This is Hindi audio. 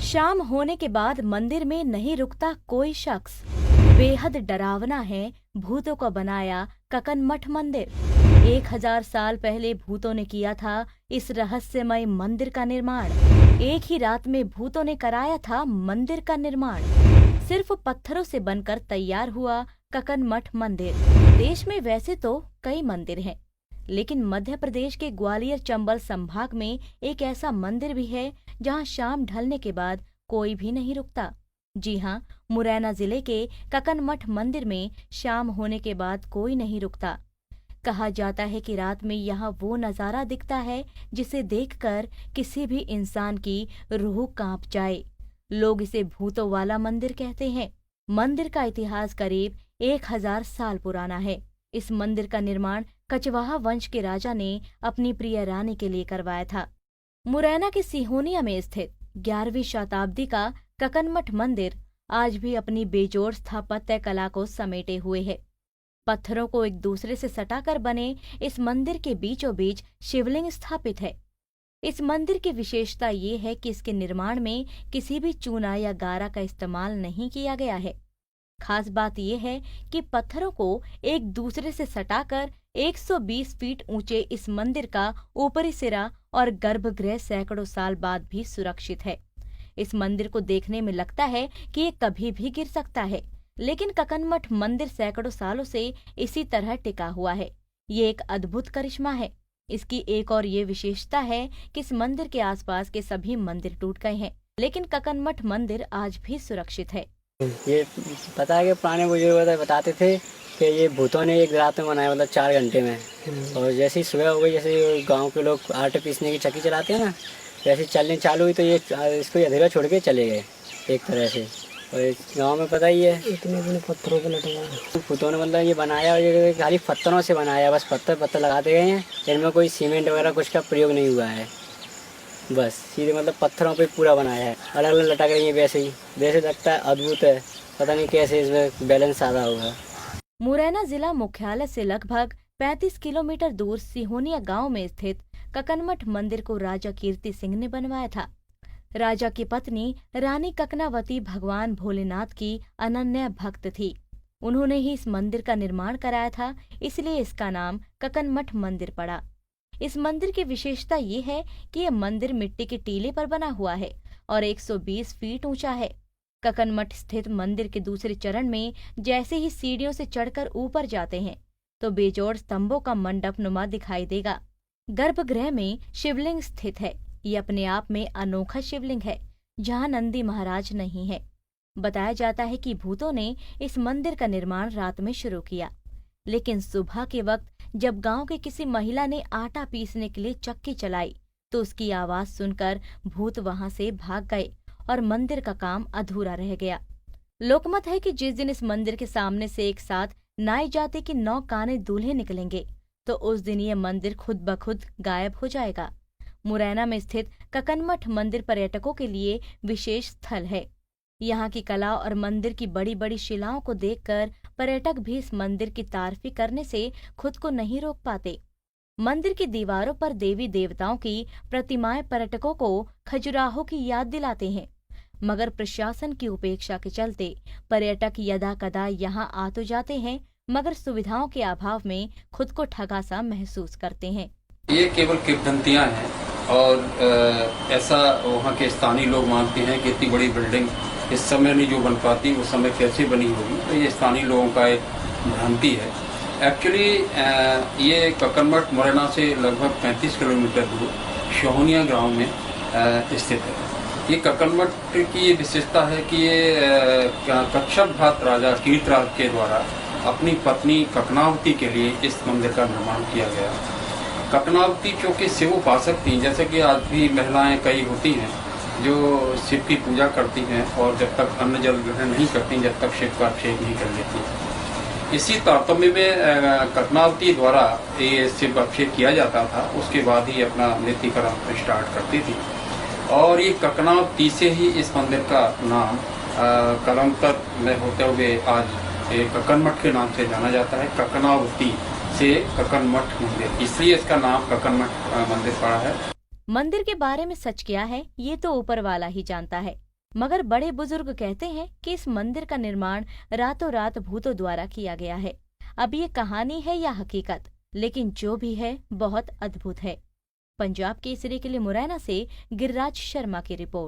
शाम होने के बाद मंदिर में नहीं रुकता कोई शख्स। बेहद डरावना है भूतों का बनाया ककनमठ मंदिर। 1000 साल पहले भूतों ने किया था इस रहस्यमय मंदिर का निर्माण। एक ही रात में भूतों ने कराया था मंदिर का निर्माण। सिर्फ पत्थरों से बनकर तैयार हुआ ककनमठ मंदिर। देश में वैसे तो कई मंदिर हैं, लेकिन मध्य प्रदेश के ग्वालियर चंबल संभाग में एक ऐसा मंदिर भी है जहां शाम ढलने के बाद कोई भी नहीं रुकता। जी हां, मुरैना जिले के ककनमठ मंदिर में शाम होने के बाद कोई नहीं रुकता। कहा जाता है कि रात में यहाँ वो नजारा दिखता है जिसे देखकर किसी भी इंसान की रूह कांप जाए। लोग इसे भूतों वाला मंदिर कहते हैं। मंदिर का इतिहास करीब 1000 साल पुराना है। इस मंदिर का निर्माण कछवाहा वंश के राजा ने अपनी प्रिय रानी के लिए करवाया था। मुरैना के सिहोनिया में स्थित 11वीं शताब्दी का ककनमठ मंदिर आज भी अपनी बेजोड़ स्थापत्य कला को समेटे हुए है। पत्थरों को एक दूसरे से सटाकर बने इस मंदिर के बीचों बीच शिवलिंग स्थापित है। इस मंदिर की विशेषता ये है कि इसके निर्माण में किसी भी चूना या गारा का इस्तेमाल नहीं किया गया है। खास बात यह है कि पत्थरों को एक दूसरे से सटाकर 120 फीट ऊंचे इस मंदिर का ऊपरी सिरा और गर्भगृह सैकड़ों साल बाद भी सुरक्षित है। इस मंदिर को देखने में लगता है कि ये कभी भी गिर सकता है, लेकिन ककनमठ मंदिर सैकड़ों सालों से इसी तरह टिका हुआ है। ये एक अद्भुत करिश्मा है। इसकी एक और ये विशेषता है कि इस मंदिर के आसपास के सभी मंदिर टूट गए हैं, लेकिन ककनमठ मंदिर आज भी सुरक्षित है। ये पता है कि पुराने बुजुर्ग बताते थे कि ये भूतों ने एक रात में बनाया, मतलब 4 घंटे में। और जैसे ही सुबह हो गई, जैसे गांव के लोग आटे पीसने की चक्की चलाते हैं ना, जैसे चलने चालू हुई तो ये इसको अंधेरा छोड़ के चले गए एक तरह से। और गांव में पता ही है इतने पत्थरों पे लटका भूतों ने मतलब ये बनाया, और ये खाली पत्थरों से बनाया, बस पत्थर लगाते गए हैं। इनमें कोई सीमेंट वगैरह कुछ का प्रयोग नहीं हुआ है, बस सीधे मतलब पत्थरों पे पूरा बनाया है। अलग अलग लटक रही है, वैसे लगता है अद्भुत है। पता नहीं कैसे इसमें बैलेंस आधा होगा। मुरैना जिला मुख्यालय से लगभग 35 किलोमीटर दूर सिहोनिया गांव में स्थित ककनमठ मंदिर को राजा कीर्ति सिंह ने बनवाया था। राजा की पत्नी रानी ककनावती भगवान भोलेनाथ की अनन्य भक्त थी। उन्होंने ही इस मंदिर का निर्माण कराया था, इसलिए इसका नाम ककनमठ मंदिर पड़ा। इस मंदिर की विशेषता ये है कि यह मंदिर मिट्टी के टीले पर बना हुआ है और 120 फीट ऊंचा है। ककनमठ स्थित मंदिर के दूसरे चरण में जैसे ही सीढ़ियों से चढ़कर ऊपर जाते हैं तो बेजोड़ स्तंभों का मंडप नुमा दिखाई देगा। गर्भगृह में शिवलिंग स्थित है। ये अपने आप में अनोखा शिवलिंग है, जहाँ नंदी महाराज नहीं है। बताया जाता है कि भूतों ने इस मंदिर का निर्माण रात में शुरू किया, लेकिन सुबह के वक्त जब गांव के किसी महिला ने आटा पीसने के लिए चक्की चलाई तो उसकी आवाज सुनकर भूत वहां से भाग गए और मंदिर का काम अधूरा रह गया। लोकमत है कि जिस दिन इस मंदिर के सामने से एक साथ नाई जाति के 9 काने दूल्हे निकलेंगे तो उस दिन ये मंदिर खुद ब खुद गायब हो जाएगा। मुरैना में स्थित ककनमठ मंदिर पर्यटकों के लिए विशेष स्थल है। यहाँ की कला और मंदिर की बड़ी बड़ी शिलाओं को देखकर पर्यटक भी इस मंदिर की तारीफ करने से खुद को नहीं रोक पाते। मंदिर की दीवारों पर देवी देवताओं की प्रतिमाएं पर्यटकों को खजुराहो की याद दिलाते हैं, मगर प्रशासन की उपेक्षा के चलते पर्यटक यदा कदा यहाँ आ तो जाते हैं, मगर सुविधाओं के अभाव में खुद को ठगा सा महसूस करते हैं। ये केवल किंवदंतियां हैं और ऐसा वहाँ के स्थानीय लोग मानते हैं कि इतनी बड़ी बिल्डिंग इस समय नहीं जो बन पाती, उस समय कैसे बनी होगी। तो ये स्थानीय लोगों का एक भ्रांति है। एक्चुअली ये ककनमठ मुरैना से लगभग 35 किलोमीटर दूर सिहोनिया गांव में स्थित है। ये ककनमठ की ये विशेषता है कि ये कच्छप घात राजा कीर्तराज के द्वारा अपनी पत्नी ककनावती के लिए इस मंदिर का निर्माण किया गया। ककनावती चूँकि शिव उपासक थी, जैसे कि आज भी महिलाएं कई होती हैं जो शिव की पूजा करती हैं और जब तक अन्न जल ग्रहण नहीं करती, जब तक शिव का अभिषेक नहीं कर लेती। इसी तारतम्य में ककनावती द्वारा ये शिव अभिषेक किया जाता था, उसके बाद ही अपना नित्यकर्म स्टार्ट करती थी। और ये ककनावती से ही इस मंदिर का नाम कालांतर में होते हुए आज एक ककनमठ के नाम से जाना जाता है। ककनावती से ककनमठ मंदिर, इसलिए इसका नाम ककनमठ मंदिर पड़ा है। मंदिर के बारे में सच क्या है ये तो ऊपर वाला ही जानता है, मगर बड़े बुजुर्ग कहते हैं कि इस मंदिर का निर्माण रातों रात भूतों द्वारा किया गया है। अब ये कहानी है या हकीकत, लेकिन जो भी है बहुत अद्भुत है। पंजाब केसरी के लिए मुरैना से गिरिराज शर्मा की रिपोर्ट।